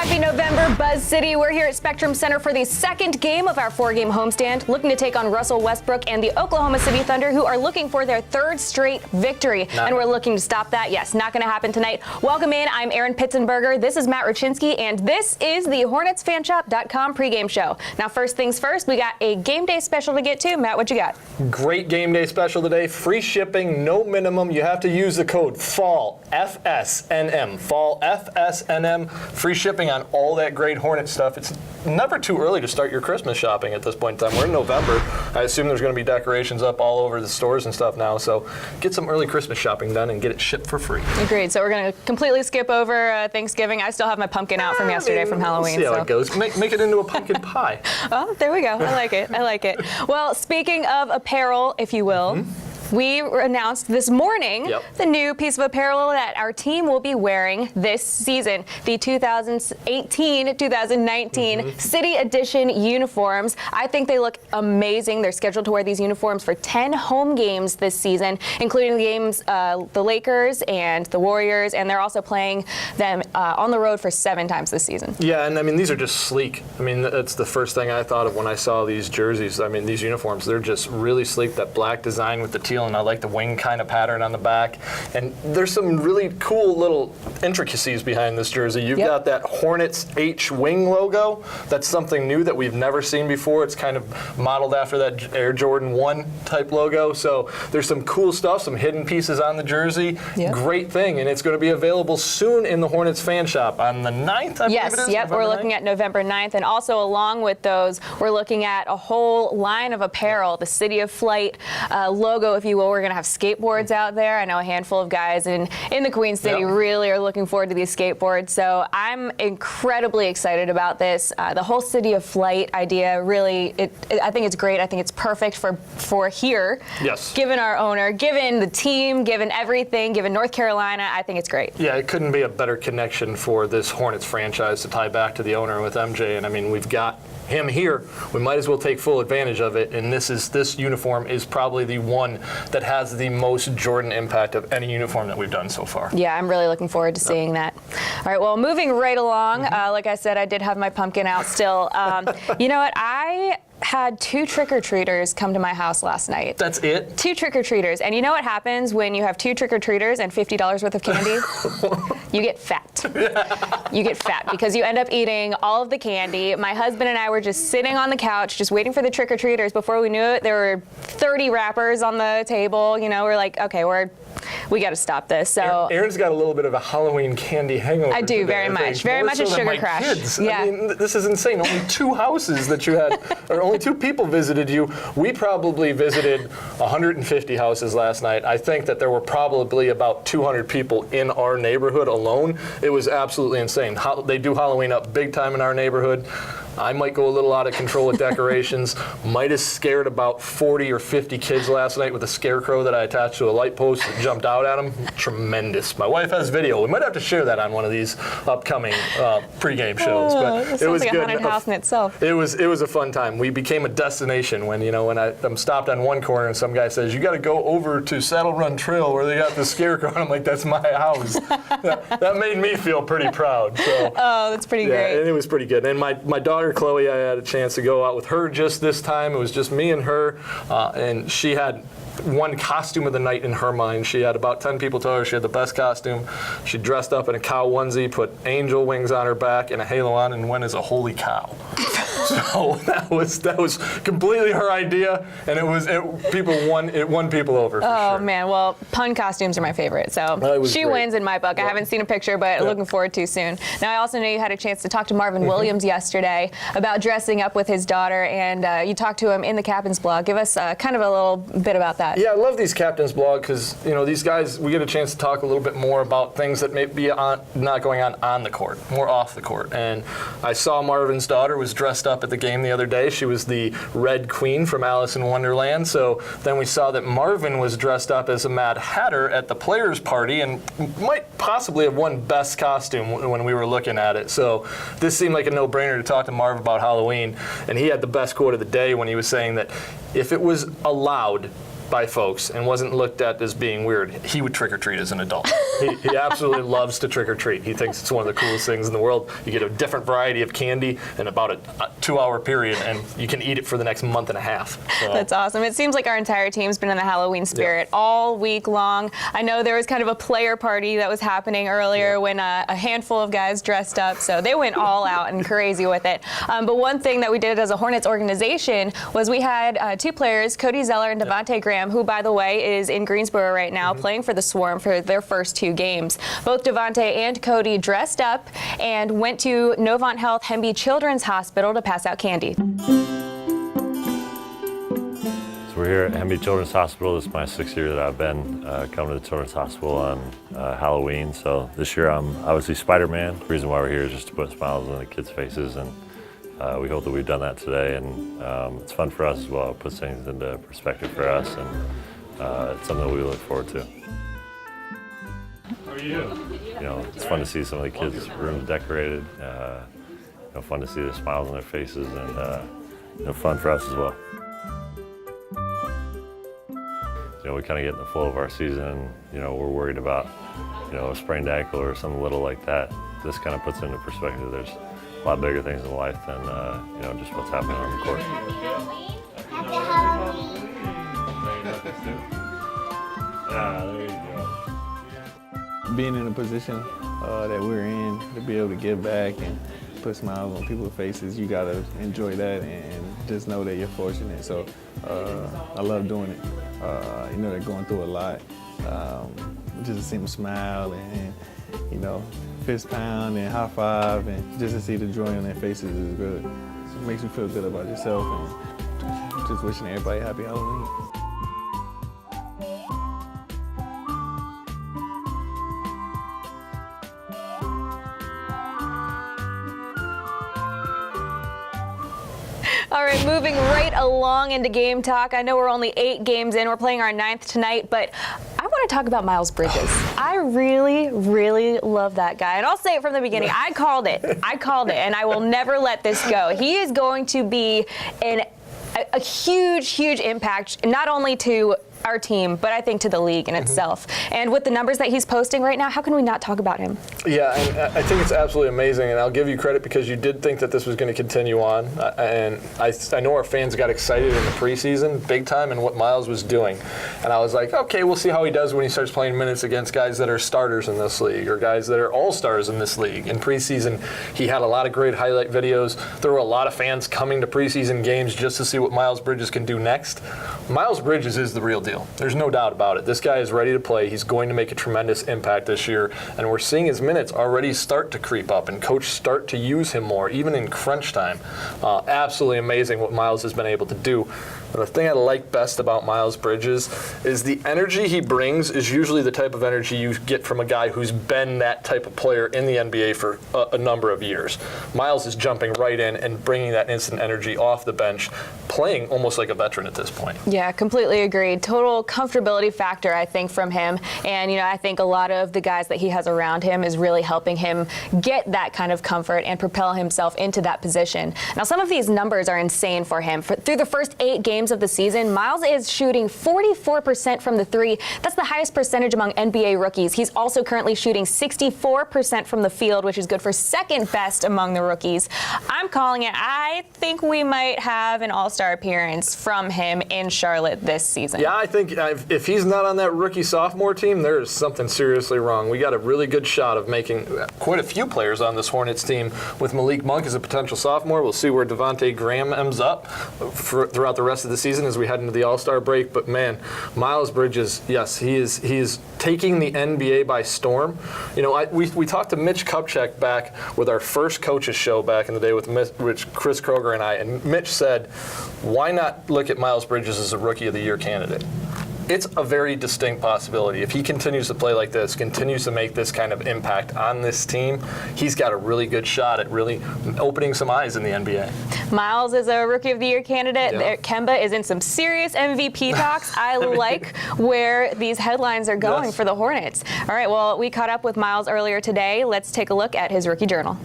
Happy November, Buzz City. We're here at Spectrum Center for the second game of our four-game homestand, looking to take on Russell Westbrook and the Oklahoma City Thunder, who are looking for their third straight victory. And we're looking to stop that. Yes, not going to happen tonight. Welcome in. I'm Eryn Pittsonberger. This is Matt Rochinski, and this is the HornetsFanshop.com pregame show. Now, first things first, we got a game day special to get to. Matt, what you got? Great game day special today. Free shipping, no minimum. You have to use the code FALL, FSNM. FALL, FSNM. Free shipping on all that great Hornet stuff. It's never too early to start your Christmas shopping at this point in time. We're in November. I assume there's going to be decorations up all over the stores and stuff now. So get some early Christmas shopping done and get it shipped for free. Agreed. So we're going to completely skip over Thanksgiving. I still have my pumpkin out from yesterday from Halloween. We'll see how it goes. Make it into a pumpkin pie. Oh, there we go. I like it. I like it. Well, speaking of apparel, if you will, we announced this morning the new piece of apparel that our team will be wearing this season, the 2018-2019 City Edition uniforms. I think they look amazing. They're scheduled to wear these uniforms for 10 home games this season, including the games the Lakers and the Warriors, and they're also playing them on the road for 7 times this season. Yeah, and I mean, these are just sleek. I mean, that's the first thing I thought of when I saw these jerseys. I mean, these uniforms, they're just really sleek. That black design with the teal, and I like the wing kind of pattern on the back. And there's some really cool little intricacies behind this jersey. You've got that Hornets H wing logo. That's something new that we've never seen before. It's kind of modeled after that Air Jordan 1 type logo. So there's some cool stuff, some hidden pieces on the jersey. Great thing. And it's going to be available soon in the Hornets fan shop on the 9th, I believe it is. We're looking at November 9th. And also along with those, we're looking at a whole line of apparel, the City of Flight logo, if you will. We're going to have skateboards out there. I know a handful of guys in the Queen City really are looking forward to these skateboards. So I'm incredibly excited about this. The whole City of Flight idea, really, I think it's great. I think it's perfect for here. Yes. Given our owner, given the team, given everything, given North Carolina, I think it's great. Yeah, it couldn't be a better connection for this Hornets franchise to tie back to the owner with MJ. And I mean, we've got him here. We might as well take full advantage of it. And this uniform is probably the one that has the most Jordan impact of any uniform that we've done so far. Yeah, I'm really looking forward to seeing that. All right, well, moving right along, like I said, I did have my pumpkin out still. You know what? I had 2 trick-or-treaters come to my house last night. That's it? 2 trick-or-treaters. And you know what happens when you have 2 trick-or-treaters and $50 worth of candy? You get fat. You get fat because you end up eating all of the candy. My husband and I were just sitting on the couch, just waiting for the trick-or-treaters. Before we knew it, there were 30 wrappers on the table. You know, we're like, okay, we got to stop this. So Erin's got a little bit of a Halloween candy hangover. I do, very much a sugar crash. Kids. Yeah. I mean, this is insane. Only 2 houses that you had, or only 2 people visited you. We probably visited 150 houses last night. I think that there were probably about 200 people in our neighborhood alone. It was absolutely insane. They do Halloween up big time in our neighborhood. I might go a little out of control with decorations. Might have scared about 40 or 50 kids last night with a scarecrow that I attached to a light post and jumped out at them. Tremendous. My wife has video. We might have to share that on one of these upcoming pregame shows. But it was like good. A haunted house in itself. It was a fun time. We became a destination when I'm stopped on one corner and some guy says, "You got to go over to Saddle Run Trail where they got the scarecrow." And I'm like, "That's my house." that made me feel pretty proud. So, that's pretty great. And it was pretty good. And my daughter Chloe, I had a chance to go out with her just this time. It was just me and her, and she had one costume of the night in her mind. She had about 10 people tell her she had the best costume. She dressed up in a cow onesie, put angel wings on her back and a halo on, and went as a holy cow. So that was completely her idea, and it won people over. For sure. Man, well, pun costumes are my favorite, so she wins in my book. I haven't seen a picture, but looking forward to soon. Now, I also know you had a chance to talk to Marvin Williams yesterday about dressing up with his daughter, and you talked to him in the Captain's Blog. Give us kind of a little bit about that. Yeah, I love these Captain's Blog because these guys, we get a chance to talk a little bit more about things that may be not going on the court, more off the court. And I saw Marvin's daughter was dressed up at the game the other day. She was the Red Queen from Alice in Wonderland. So then we saw that Marvin was dressed up as a Mad Hatter at the players' party and might possibly have won best costume when we were looking at it. So this seemed like a no-brainer to talk to Marv about Halloween. And he had the best quote of the day when he was saying that if it was allowed, by folks and wasn't looked at as being weird, he would trick or treat as an adult. He absolutely loves to trick or treat. He thinks it's one of the coolest things in the world. You get a different variety of candy in about a 2-hour period, and you can eat it for the next month and a half. So. That's awesome. It seems like our entire team's been in the Halloween spirit all week long. I know there was kind of a player party that was happening earlier when a handful of guys dressed up, so they went all out and crazy with it. But one thing that we did as a Hornets organization was we had 2 players, Cody Zeller and Devontae Graham, who, by the way, is in Greensboro right now playing for the Swarm for their first 2 games. Both Devontae and Cody dressed up and went to Novant Health Hemby Children's Hospital to pass out candy. So we're here at Hemby Children's Hospital. This is my 6th year that I've been coming to the Children's Hospital on Halloween. So this year I'm obviously Spider-Man. The reason why we're here is just to put smiles on the kids' faces, and we hope that we've done that today. And it's fun for us as well. It puts things into perspective for us, and it's something that we look forward to. How are you? You know, it's fun to see some of the kids' rooms decorated. You know, fun to see the smiles on their faces, and you know, fun for us as well. You know, we kind of get in the flow of our season, and, you know, we're worried about, you know, a sprained ankle or something little like that. This kind of puts into perspective there's a lot bigger things in life than, you know, just what's happening on the court. There you go. Being in a position that we're in, to be able to give back and put smiles on people's faces, you gotta enjoy that and just know that you're fortunate. So I love doing it. You know, they're going through a lot. Just to see them smile and you know, fist pound and high five, and just to see the joy on their faces is good. It makes you feel good about yourself, and just wishing everybody happy Halloween. All right, moving right along into game talk. I know we're only 8 games in. We're playing our 9th tonight, but I want to talk about Myles Bridges. I really, really love that guy. And I'll say it from the beginning. I called it, and I will never let this go. He is going to be a huge, huge impact, not only to our team, but I think to the league in itself. And with the numbers that he's posting right now, how can we not talk about him? Yeah, and I think it's absolutely amazing, and I'll give you credit because you did think that this was going to continue on. And I know our fans got excited in the preseason, big time, in what Myles was doing. And I was like, okay, we'll see how he does when he starts playing minutes against guys that are starters in this league or guys that are all-stars in this league. In preseason, he had a lot of great highlight videos. There were a lot of fans coming to preseason games just to see what Myles Bridges can do next. Myles Bridges is the real deal. There's no doubt about it. This guy is ready to play. He's going to make a tremendous impact this year, and we're seeing his minutes already start to creep up and coach start to use him more, even in crunch time. Absolutely amazing what Myles has been able to do. But the thing I like best about Myles Bridges is the energy he brings is usually the type of energy you get from a guy who's been that type of player in the NBA for a number of years. Myles is jumping right in and bringing that instant energy off the bench, playing almost like a veteran at this point. Yeah, completely agreed. Total comfortability factor, I think, from him. And, you know, I think a lot of the guys that he has around him is really helping him get that kind of comfort and propel himself into that position. Now, some of these numbers are insane for him. Through the first 8 games of the season, Myles is shooting 44% from the 3. That's the highest percentage among NBA rookies. He's also currently shooting 64% from the field, which is good for second best among the rookies. I'm calling it. I think we might have an all-star appearance from him in Charlotte this season. Yeah, I think if he's not on that rookie-sophomore team, there is something seriously wrong. We got a really good shot of making quite a few players on this Hornets team with Malik Monk as a potential sophomore. We'll see where Devontae Graham ends up throughout the rest of the season as we head into the All-Star break. But man, Myles Bridges, yes, he is taking the NBA by storm. You know, we talked to Mitch Kupchak back with our first coaches show back in the day with Chris Kroger and I, and Mitch said, why not look at Myles Bridges as a Rookie of the Year candidate? It's a very distinct possibility. If he continues to play like this, continues to make this kind of impact on this team, he's got a really good shot at really opening some eyes in the NBA. Myles is a Rookie of the Year candidate. Yeah. Kemba is in some serious MVP talks. I like where these headlines are going for the Hornets. All right, well, we caught up with Myles earlier today. Let's take a look at his rookie journal.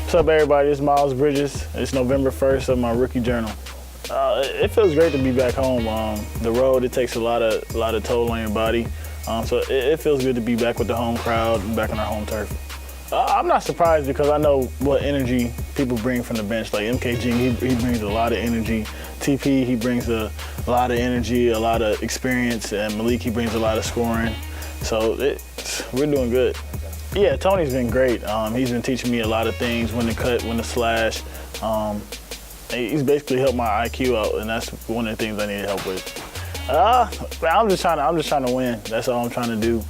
What's up, everybody? It's Myles Bridges. It's November 1st of my rookie journal. It feels great to be back home. The road, it takes a lot of toll on your body. So it feels good to be back with the home crowd and back on our home turf. I'm not surprised because I know what energy people bring from the bench. Like MKG, he brings a lot of energy. TP, he brings a lot of energy, a lot of experience, and Malik, he brings a lot of scoring. So we're doing good. Yeah, Tony's been great. He's been teaching me a lot of things, when to cut, when to slash. He's basically helped my IQ out, and that's one of the things I need help with. I'm just trying to win. That's all I'm trying to do.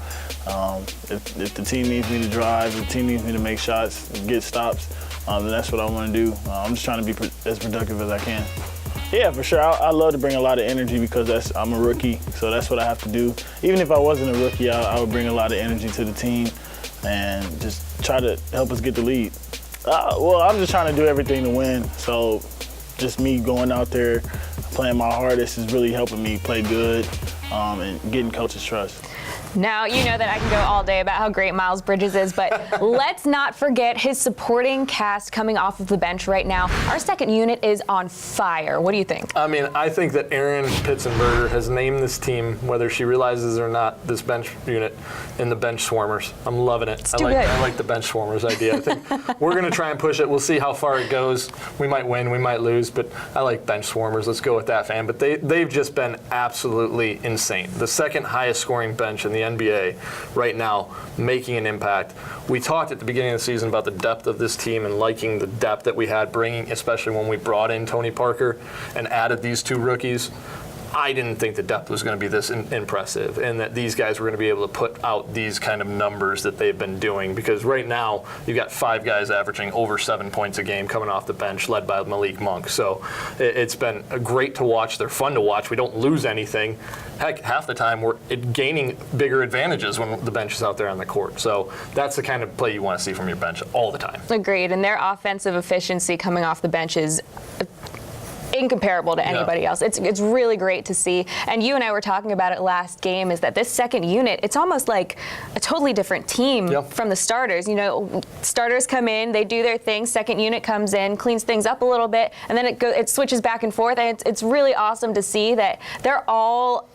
If the team needs me to drive, if the team needs me to make shots, get stops, then that's what I want to do. I'm just trying to be as productive as I can. Yeah, for sure. I love to bring a lot of energy because I'm a rookie, so that's what I have to do. Even if I wasn't a rookie, I would bring a lot of energy to the team and just try to help us get the lead. Well, I'm just trying to do everything to win, so just me going out there, playing my hardest is really helping me play good and getting coach's trust. Now, you know that I can go all day about how great Myles Bridges is, but let's not forget his supporting cast coming off of the bench right now. Our second unit is on fire. What do you think? I mean, I think that Eryn Pittsonberger has named this team, whether she realizes or not, this bench unit in the bench swarmers. I'm loving it. I like the bench swarmers idea. I think we're going to try and push it. We'll see how far it goes. We might win, we might lose, but I like bench swarmers. Let's go with that, fan. But they've just been absolutely insane. The second highest scoring bench in the NBA right now, making an impact. We talked at the beginning of the season about the depth of this team and liking the depth that we had bringing, especially when we brought in Tony Parker and added these two rookies. I didn't think the depth was going to be this impressive and that these guys were going to be able to put out these kind of numbers that they've been doing, because right now you've got 5 guys averaging over 7 points a game coming off the bench, led by Malik Monk. So it's been great to watch. They're fun to watch. We don't lose anything. Heck, half the time we're gaining bigger advantages when the bench is out there on the court. So that's the kind of play you want to see from your bench all the time. Agreed. And their offensive efficiency coming off the bench is incomparable to anybody else. It's really great to see. And you and I were talking about it last game, is that this second unit, it's almost like a totally different team from the starters. You know, starters come in, they do their thing, second unit comes in, cleans things up a little bit, and then it switches back and forth. And it's really awesome to see that they're all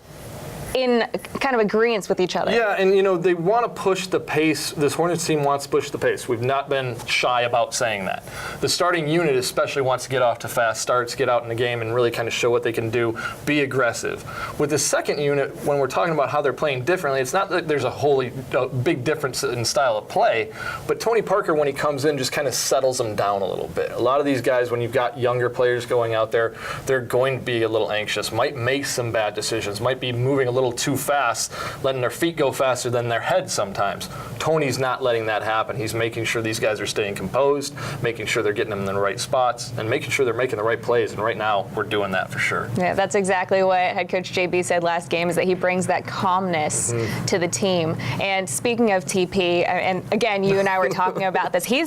in kind of agreement with each other. Yeah, and you know, they want to push the pace. This Hornets team wants to push the pace. We've not been shy about saying that. The starting unit especially wants to get off to fast starts, get out in the game and really kind of show what they can do, be aggressive. With the second unit, when we're talking about how they're playing differently, it's not that there's a big difference in style of play, but Tony Parker, when he comes in, just kind of settles them down a little bit. A lot of these guys, when you've got younger players going out there, they're going to be a little anxious, might make some bad decisions, might be moving a little too fast, letting their feet go faster than their head sometimes. Tony's not letting that happen. He's making sure these guys are staying composed, making sure they're getting them in the right spots, and making sure they're making the right plays. And right now, we're doing that for sure. Yeah, that's exactly what head coach JB said last game, is that he brings that calmness to the team. And speaking of TP, and again, you and I were talking about this, he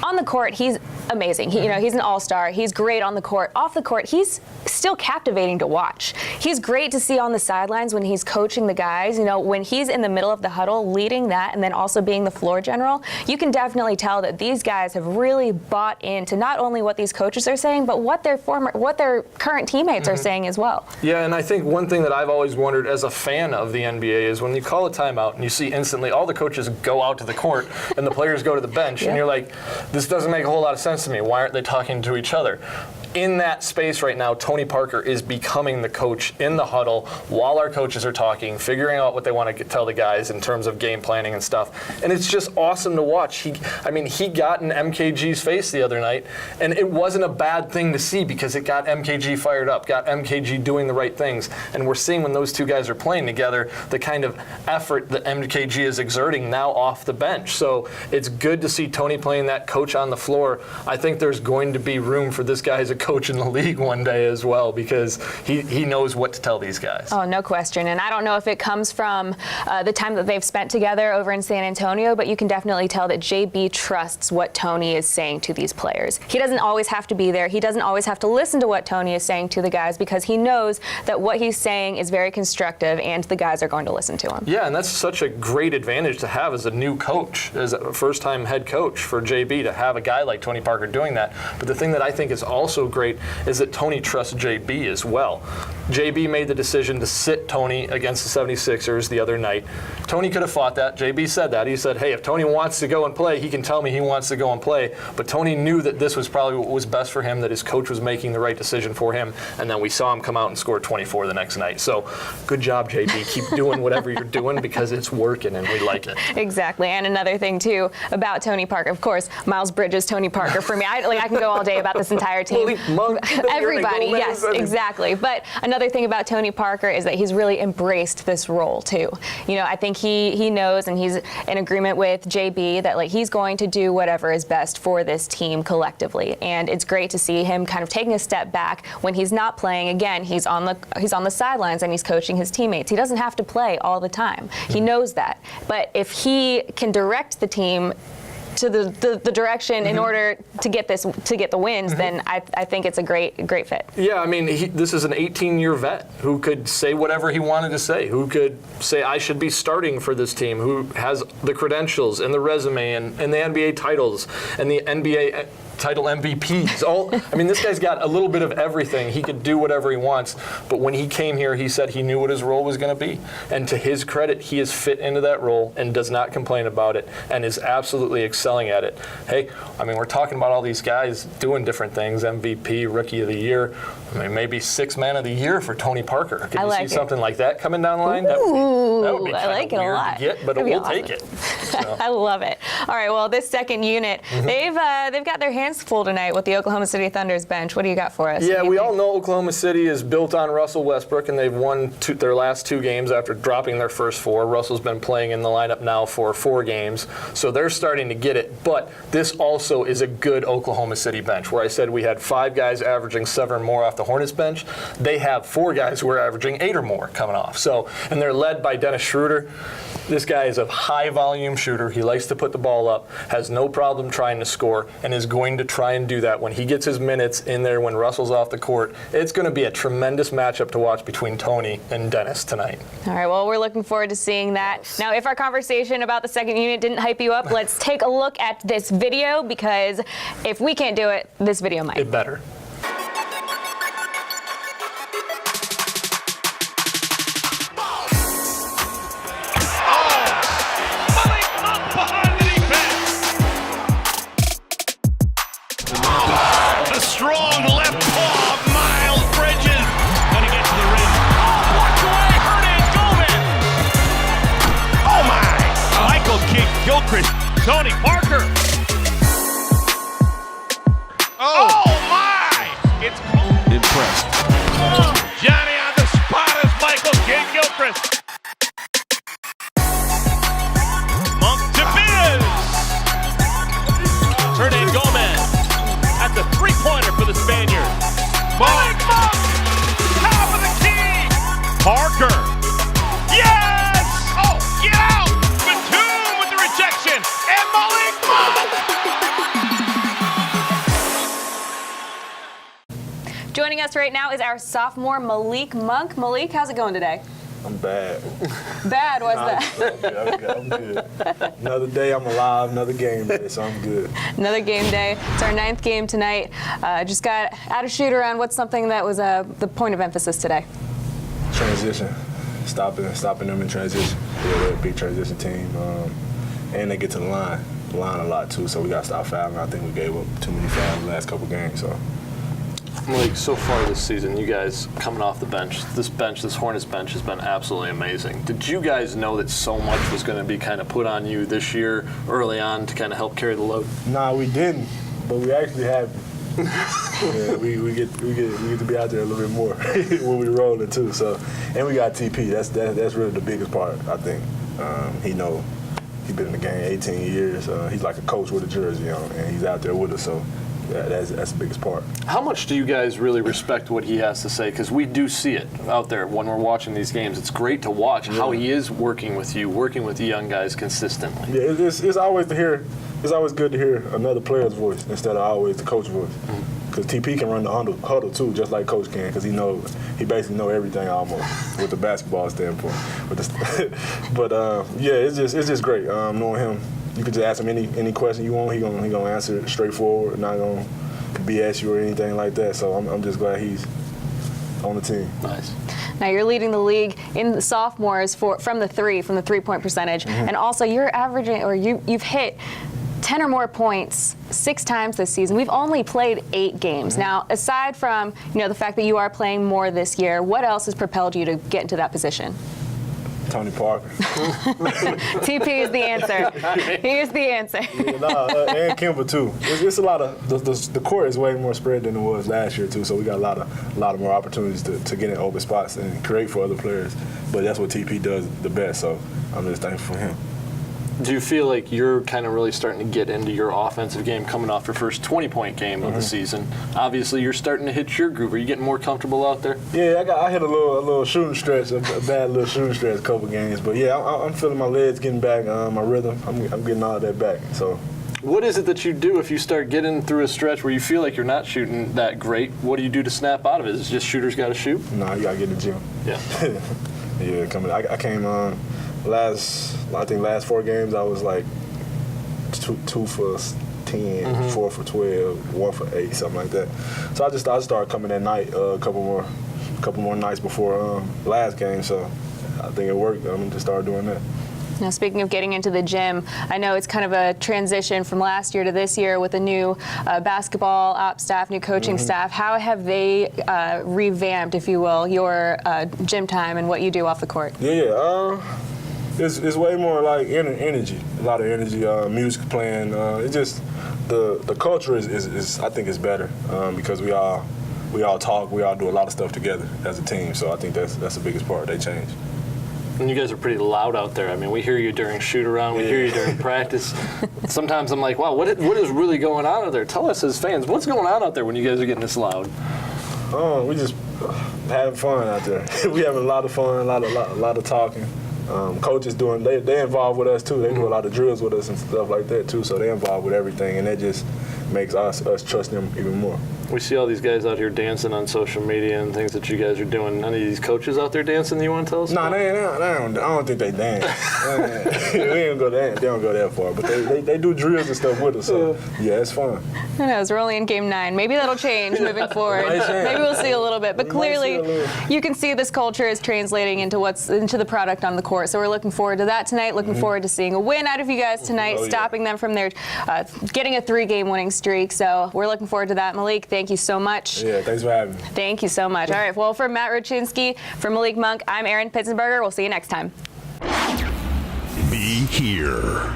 on the court, he's amazing. He's an all-star. He's great on the court. Off the court, he's still captivating to watch. He's great to see on the sidelines when he's coaching the guys. When he's in the middle of the huddle leading that and then also being the floor general, you can definitely tell that these guys have really bought into not only what these coaches are saying, but what their current teammates are saying as well. Yeah, and I think one thing that I've always wondered as a fan of the NBA is when you call a timeout and you see instantly all the coaches go out to the court and the players go to the bench, and you're like, this doesn't make a whole lot of sense to me. Why aren't they talking to each other? In that space right now, Tony Parker is becoming the coach in the huddle while our coaches are talking, figuring out what they want to tell the guys in terms of game planning and stuff. And it's just awesome to watch. He got in MKG's face the other night, and it wasn't a bad thing to see because it got MKG fired up, got MKG doing the right things. And we're seeing when those two guys are playing together, the kind of effort that MKG is exerting now off the bench. So it's good to see Tony playing that coach on the floor. I think there's going to be room for this guy's coach in the league one day as well, because he knows what to tell these guys. Oh, no question. And I don't know if it comes from the time that they've spent together over in San Antonio, but you can definitely tell that JB trusts what Tony is saying to these players. He doesn't always have to be there. He doesn't always have to listen to what Tony is saying to the guys, because he knows that what he's saying is very constructive and the guys are going to listen to him. Yeah, and that's such a great advantage to have as a new coach, as a first-time head coach for JB, to have a guy like Tony Parker doing that. But the thing that I think is also great is that Tony trusts JB as well. JB made the decision to sit Tony against the 76ers the other night. Tony could have fought that. JB said that. He said, hey, if Tony wants to go and play, he can tell me he wants to go and play. But Tony knew that this was probably what was best for him, that his coach was making the right decision for him. And then we saw him come out and score 24 the next night. So good job, JB. Keep doing whatever you're doing, because it's working and we like it. Exactly. And another thing, too, about Tony Parker, of course, Myles Bridges, Tony Parker. For me, I can go all day about this entire team. Malik Monk, Everybody, Eryn, yes, exactly. But another thing about Tony Parker is that he's really embraced this role, too. You know, I think he knows, and he's in agreement with JB, that he's going to do whatever is best for this team collectively. And it's great to see him kind of taking a step back when he's not playing. Again, he's on the sidelines and he's coaching his teammates. He doesn't have to play all the time. He knows that. But if he can direct the team to the direction in order to get the wins, then I think it's a great fit. Yeah, I mean, this is an 18-year vet who could say whatever he wanted to say, who could say, I should be starting for this team, who has the credentials and the resume and the NBA titles and the NBA title MVPs. I mean, this guy's got a little bit of everything. He could do whatever he wants. But when he came here, he said he knew what his role was going to be. And to his credit, he has fit into that role and does not complain about it and is absolutely excelling at it. Hey, I mean, we're talking about all these guys doing different things, MVP, Rookie of the Year. I mean, maybe Sixth Man of the Year for Tony Parker. Could you see something like that coming down the line? Ooh, that would be I like it a lot. to get, but we'll take it. So. I love it. All right, well, this second unit, they've got their hands full tonight with the Oklahoma City Thunder's bench. What do you got for us? Yeah, we all know Oklahoma City is built on Russell Westbrook, and they've won their last 2 games after dropping their first 4. Russell's been playing in the lineup now for 4 games, so they're starting to get it. But this also is a good Oklahoma City bench, where I said we had 5 guys averaging 7 or more off the Hornets bench. They have 4 guys who are averaging 8 or more coming off. So, and they're led by Dennis Schroeder. This guy is a high-volume shooter. He likes to put the ball up, has no problem trying to score, and is going to try and do that when he gets his minutes in there when Russell's off the court. It's going to be a tremendous matchup to watch between Tony and Dennis tonight. All right, well, we're looking forward to seeing that. Yes. Now, if our conversation about the second unit didn't hype you up, let's take a look at this video, because if we can't do it, this video might. It better. Strong left paw of Myles Bridges. Gonna get to the rim. Oh, watch away, Eryn, Gomez. Oh my! Michael Kidd-Gilchrist. Tony Parker. Oh my! It's impressed. Johnny on the spot is Michael Kidd-Gilchrist. Monk to Biz. Eryn Gomez. At the three-pointer for the Spaniard. Malik Monk! Top of the key! Parker. Yes! Oh, get out! Batum with the rejection. And Malik Monk! Joining us right now is our sophomore, Malik Monk. Malik, how's it going today? I'm bad. Bad? What's that? I'm good. Another day, I'm alive. Another game day, so I'm good. Another game day. It's our 9th game tonight. Just got out of shoot around. What's something that was the point of emphasis today? Transition. Stopping them in transition. Yeah, they're a big transition team. And they get to the line a lot, too, so we got to stop fouling. I think we gave up too many fouls the last couple games, so. Malik, so far this season, you guys coming off the bench, this Hornets bench has been absolutely amazing. Did you guys know that so much was going to be kind of put on you this year early on to kind of help carry the load? Nah, we didn't, but we actually have. Yeah, we get to be out there a little bit more when we roll it too. So, and we got TP. That's really the biggest part, I think. He been in the game 18 years. He's like a coach with a jersey on, and he's out there with us. So that's the biggest part. How much do you guys really respect what he has to say? Because we do see it out there when we're watching these games. It's great to watch how he is working with you, working with the young guys consistently. Yeah, it's always good to hear another player's voice instead of always the coach's voice. Because TP can run the huddle too, just like Coach can, because he basically know everything almost with the basketball standpoint. But it's just great knowing him. You could just ask him any question you want. He gonna answer it straightforward, not gonna BS you or anything like that. So I'm just glad he's on the team. Nice. Now you're leading the league in the sophomores from the 3-point percentage, and also you're averaging, or you've hit 10 or more points 6 times this season. We've only played 8 games. Now, aside from the fact that you are playing more this year, what else has propelled you to get into that position? Tony Parker. TP is the answer. Here's the answer. And Kimber too. It's a lot of the court is way more spread than it was last year too. So we got a lot of more opportunities to get in open spots and create for other players. But that's what TP does the best. So I'm just thankful for him. Do you feel like you're kind of really starting to get into your offensive game coming off your first 20-point game of the season? Obviously, you're starting to hit your groove. Are you getting more comfortable out there? Yeah, I hit a little shooting stretch, a bad little shooting stretch a couple games. But yeah, I'm feeling my legs getting back, my rhythm. I'm getting all that back. So. What is it that you do if you start getting through a stretch where you feel like you're not shooting that great? What do you do to snap out of it? Is it just shooters got to shoot? No, you got to get in the gym. Yeah. Yeah, I came on. Last 4 games, I was like 2 for 10, 4 for 12, 1 for 8, something like that. So I started coming at night a couple more nights before last game. So I think it worked. I'm just started doing that. Now, speaking of getting into the gym, I know it's kind of a transition from last year to this year with a new basketball ops staff, new coaching staff. How have they revamped, if you will, your gym time and what you do off the court? It's way more like energy, a lot of energy, music playing. It's just the culture is I think is better because we all talk, we all do a lot of stuff together as a team. So I think that's the biggest part. They changed. And you guys are pretty loud out there. I mean, we hear you during shoot-around, we hear you during practice. Sometimes I'm like, wow, what is really going on out there? Tell us as fans, what's going on out there when you guys are getting this loud? Oh, we just having fun out there. We having a lot of fun, a lot of talking. Coaches they involved with us too. They do a lot of drills with us and stuff like that too. So they involved with everything, and that just makes us trust them even more. We see all these guys out here dancing on social media and things that you guys are doing. None of these coaches out there dancing that you want to tell us about? I don't think they dance. They don't go that far. But they do drills and stuff with us. So yeah, it's fun. Who knows? We're only in game 9. Maybe that'll change moving forward. Maybe we'll see a little bit. But clearly, you can see this culture is translating into the product on the court. So we're looking forward to that tonight. Looking forward to seeing a win out of you guys tonight, stopping them from their getting a 3-game winning streak. So we're looking forward to that. Malik, thank you so much. Yeah, thanks for having me. Thank you so much. All right, well, for Matt Rochinski, for Malik Monk, I'm Eryn Pittsonberger. We'll see you next time. Be here.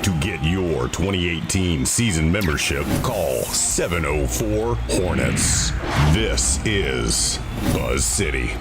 To get your 2018 season membership, call 704 Hornets. This is Buzz City.